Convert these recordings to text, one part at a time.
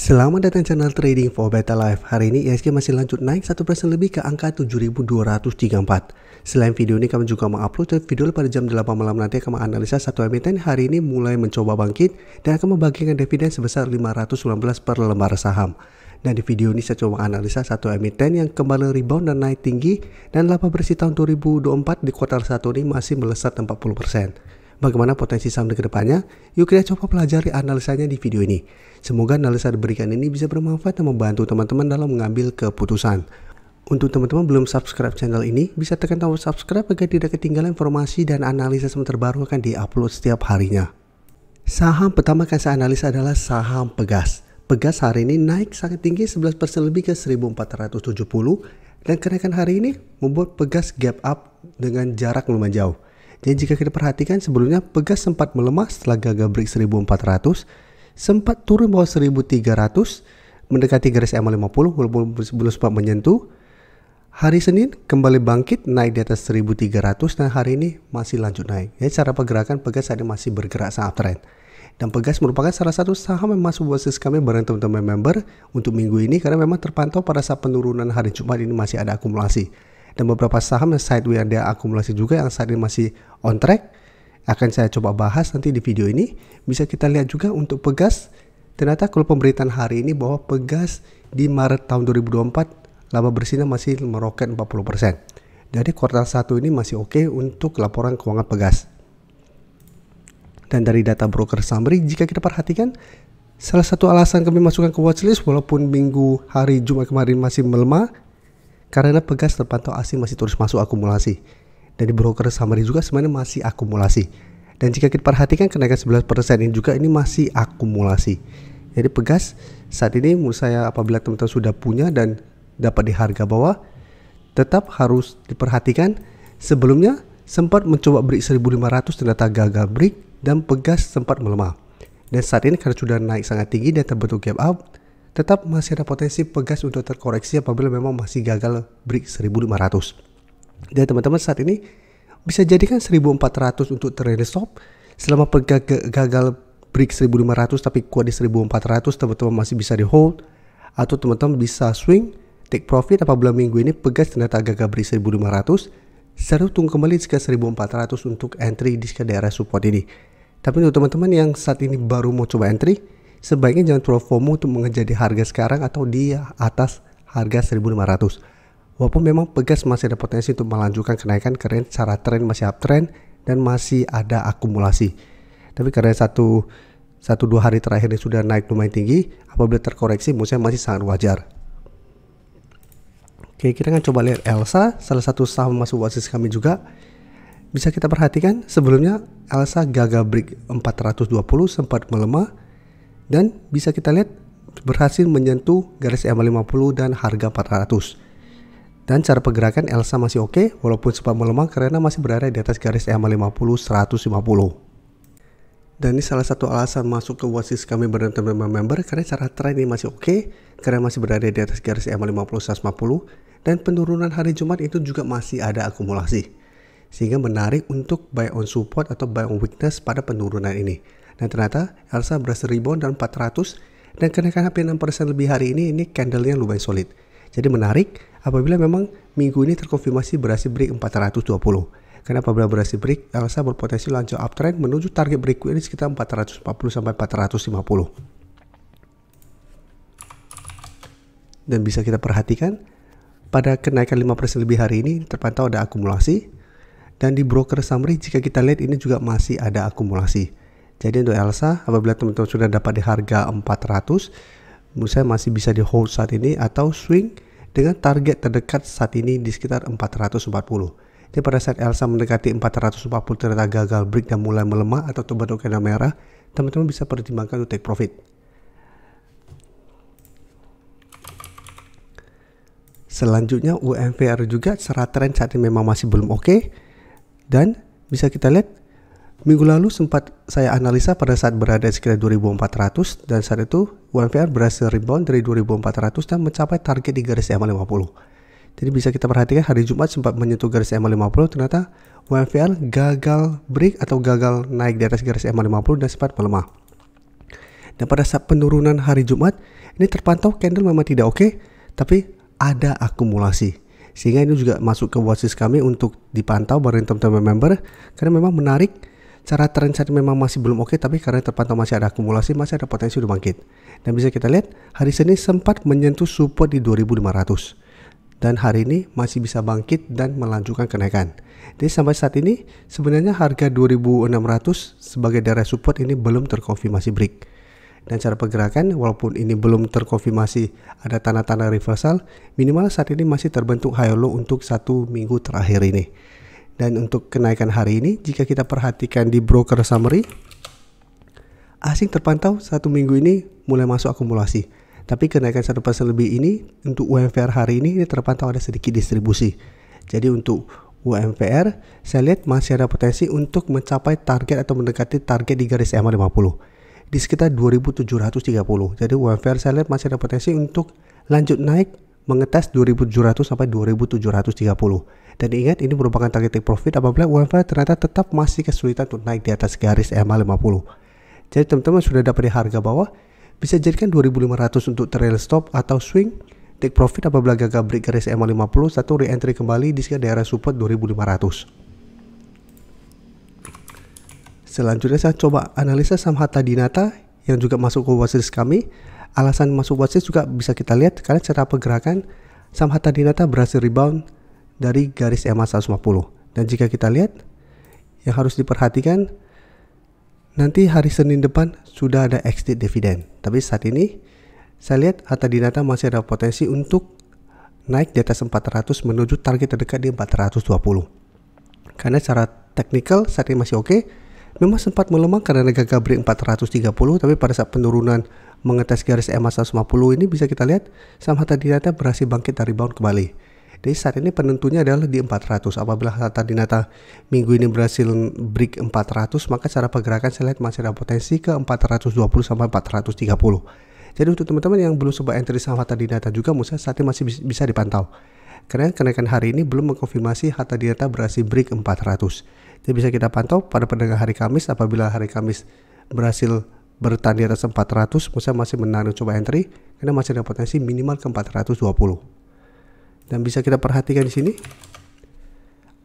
Selamat datang channel Trading for Better Life. Hari ini IHSG masih lanjut naik 1% lebih ke angka 7.234. Selain video ini kami juga mengupload video pada jam 8 malam nanti akan menganalisa satu emiten hari ini mulai mencoba bangkit dan akan membagikan dividen sebesar 519 per lembar saham. Dan di video ini saya coba analisa satu emiten yang kembali rebound dan naik tinggi dan laba bersih tahun 2024 di kuartal 1 ini masih melesat 40%. Bagaimana potensi saham ke depannya? Yuk kita coba pelajari analisanya di video ini. Semoga analisa diberikan ini bisa bermanfaat dan membantu teman-teman dalam mengambil keputusan. Untuk teman-teman belum subscribe channel ini, bisa tekan tombol subscribe agar tidak ketinggalan informasi dan analisa saham terbaru akan diupload setiap harinya. Saham pertama yang saya analisa adalah saham Pegas. Pegas hari ini naik sangat tinggi 11% lebih ke 1470 dan kenaikan hari ini membuat Pegas gap up dengan jarak lumayan jauh. Dan jika kita perhatikan sebelumnya Pegas sempat melemah setelah gagal break 1400, sempat turun bawah 1300, mendekati garis EMA 50 walaupun belum sempat menyentuh. Hari Senin kembali bangkit naik di atas 1300 dan hari ini masih lanjut naik. Ya, cara pergerakan Pegas saat ini masih bergerak sangat uptrend. Dan Pegas merupakan salah satu saham yang masuk watchlist kami bareng teman-teman member untuk minggu ini karena memang terpantau pada saat penurunan hari Jumat ini masih ada akumulasi. Dan beberapa saham yang sideways ada akumulasi juga yang saat ini masih on track akan saya coba bahas nanti di video ini. Bisa kita lihat juga untuk Pegas, ternyata kalau pemberitaan hari ini bahwa Pegas di Maret tahun 2024 laba bersihnya masih meroket 40%. Jadi kuartal 1 ini masih oke untuk laporan keuangan Pegas. Dan dari data broker summary jika kita perhatikan, salah satu alasan kami masukkan ke watchlist walaupun minggu hari Jumat kemarin masih melemah karena Pegas terpantau asing masih terus masuk akumulasi. Dan di broker summary juga sebenarnya masih akumulasi. Dan jika kita perhatikan kenaikan 11% ini juga ini masih akumulasi. Jadi Pegas saat ini menurut saya apabila teman-teman sudah punya dan dapat di harga bawah, tetap harus diperhatikan. Sebelumnya sempat mencoba break 1500 ternyata gagal break dan Pegas sempat melemah. Dan saat ini karena sudah naik sangat tinggi dan terbentuk gap up, tetap masih ada potensi Pegas untuk terkoreksi apabila memang masih gagal break 1500. Dan teman-teman saat ini bisa jadikan 1400 untuk trade stop. Selama gagal break 1500 tapi kuat di 1400, teman-teman masih bisa di hold. Atau teman-teman bisa swing, take profit apabila minggu ini Pegas ternyata gagal break 1500. Seru tunggu kembali jika 1400 untuk entry di daerah support ini. Tapi untuk teman-teman yang saat ini baru mau coba entry, sebaiknya jangan terlalu FOMO untuk mengejar di harga sekarang atau di atas harga 1500. Walaupun memang Pegas masih ada potensi untuk melanjutkan kenaikan karena secara tren masih uptrend dan masih ada akumulasi. Tapi karena 1-2 hari terakhir ini sudah naik lumayan tinggi, apabila terkoreksi menurut saya masih sangat wajar. Oke, kita akan coba lihat Elsa, salah satu saham masuk watchlist kami juga. Bisa kita perhatikan sebelumnya Elsa gagal break 420 sempat melemah dan bisa kita lihat berhasil menyentuh garis EMA 50 dan harga 400. Dan cara pergerakan Elsa masih oke walaupun sempat melemah karena masih berada di atas garis EMA 50 150. Dan ini salah satu alasan masuk ke watchlist kami bareng teman-teman member karena cara trend ini masih oke karena masih berada di atas garis EMA 50 150 dan penurunan hari Jumat itu juga masih ada akumulasi. Sehingga menarik untuk buy on support atau buy on weakness pada penurunan ini. Dan ternyata Elsa berhasil rebound dan 400 dan kenaikan hampir 6% lebih hari ini candlenya lumayan solid. Jadi menarik apabila memang minggu ini terkonfirmasi berhasil break 420. Karena apabila berhasil break, Elsa berpotensi lanjut uptrend menuju target berikutnya sekitar 440 sampai 450. Dan bisa kita perhatikan pada kenaikan 5% lebih hari ini terpantau ada akumulasi. Dan di broker summary jika kita lihat ini juga masih ada akumulasi. Jadi untuk Elsa apabila teman-teman sudah dapat di harga 400, menurut saya masih bisa di hold saat ini atau swing dengan target terdekat saat ini di sekitar 440. Jadi pada saat Elsa mendekati 440 ternyata gagal break dan mulai melemah atau terbentuk candle merah, teman-teman bisa pertimbangkan untuk take profit. Selanjutnya UMVR juga secara tren saat ini memang masih belum oke. Dan bisa kita lihat minggu lalu sempat saya analisa pada saat berada sekitar 2400 dan saat itu UMVR berhasil rebound dari 2400 dan mencapai target di garis EMA 50. Jadi bisa kita perhatikan hari Jumat sempat menyentuh garis EMA 50, ternyata UMVR gagal break atau gagal naik di atas garis EMA 50 dan sempat melemah. Dan pada saat penurunan hari Jumat, ini terpantau candle memang tidak oke, tapi ada akumulasi. Sehingga ini juga masuk ke watchlist kami untuk dipantau bareng teman-teman member, karena memang menarik. Cara trend saat memang masih belum oke, tapi karena terpantau masih ada akumulasi, masih ada potensi untuk bangkit. Dan bisa kita lihat hari Senin sempat menyentuh support di 2500. Dan hari ini masih bisa bangkit dan melanjutkan kenaikan. Jadi sampai saat ini sebenarnya harga 2600 sebagai daerah support ini belum terkonfirmasi break. Dan cara pergerakan walaupun ini belum terkonfirmasi ada tanda-tanda reversal, minimal saat ini masih terbentuk high low untuk 1 minggu terakhir ini. Dan untuk kenaikan hari ini, jika kita perhatikan di broker summary, asing terpantau 1 minggu ini mulai masuk akumulasi. Tapi kenaikan 1% lebih ini untuk UMVR hari ini terpantau ada sedikit distribusi. Jadi untuk UMVR, saya lihat masih ada potensi untuk mencapai target atau mendekati target di garis EMA 50 di sekitar 2730. Jadi UMVR saya lihat masih ada potensi untuk lanjut naik mengetes 2700 sampai 2730. Dan ingat ini merupakan target take profit apabila UMVR ternyata tetap masih kesulitan untuk naik di atas garis EMA 50. Jadi teman-teman sudah dapat di harga bawah, bisa jadikan 2500 untuk trail stop atau swing take profit apabila gagal break garis EMA 50, satu re-entry kembali di sekitar daerah support 2500. Selanjutnya saya coba analisa saham Hatta Dinata yang juga masuk ke watchlist kami. Alasan masuk watchlist juga bisa kita lihat karena cara pergerakan saham Hatta Dinata berhasil rebound dari garis EMA 150. Dan jika kita lihat yang harus diperhatikan, nanti hari Senin depan sudah ada exit dividen. Tapi saat ini saya lihat Hatta Dinata masih ada potensi untuk naik di atas 400 menuju target terdekat di 420. Karena secara teknikal saat ini masih oke. Memang sempat melemah karena gagal break 430, tapi pada saat penurunan mengetes garis EMA 150 ini bisa kita lihat saham Hatta Dinata berhasil bangkit dari rebound kembali. Jadi saat ini penentunya adalah di 400. Apabila Hatta Dinata minggu ini berhasil break 400, maka cara pergerakan saya lihat masih ada potensi ke 420 sampai 430. Jadi untuk teman-teman yang belum coba entry saham Hatta Dinata juga, menurut saya saat ini masih bisa dipantau. Karena kenaikan hari ini belum mengkonfirmasi Hatta Dinata berhasil break 400. Jadi bisa kita pantau pada perdagangan hari Kamis. Apabila hari Kamis berhasil bertahan di atas 400, menurut saya masih menarik coba entry karena masih ada potensi minimal ke 420. Dan bisa kita perhatikan di sini,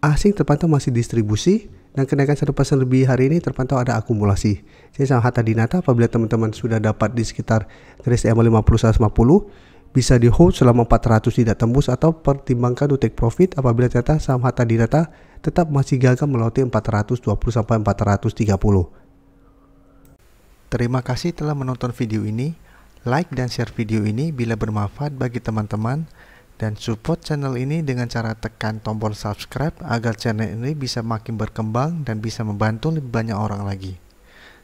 asing terpantau masih distribusi dan kenaikan 1% lebih hari ini terpantau ada akumulasi. Jadi saham Hatta Dinata apabila teman-teman sudah dapat di sekitar garis EMA 50 150, bisa di hold selama 400 tidak tembus atau pertimbangkan untuk take profit apabila ternyata saham Hatta Dinata tetap masih gagal melewati 420 sampai 430. Terima kasih telah menonton video ini. Like dan share video ini bila bermanfaat bagi teman-teman, dan support channel ini dengan cara tekan tombol subscribe agar channel ini bisa makin berkembang dan bisa membantu lebih banyak orang lagi.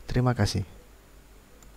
Terima kasih.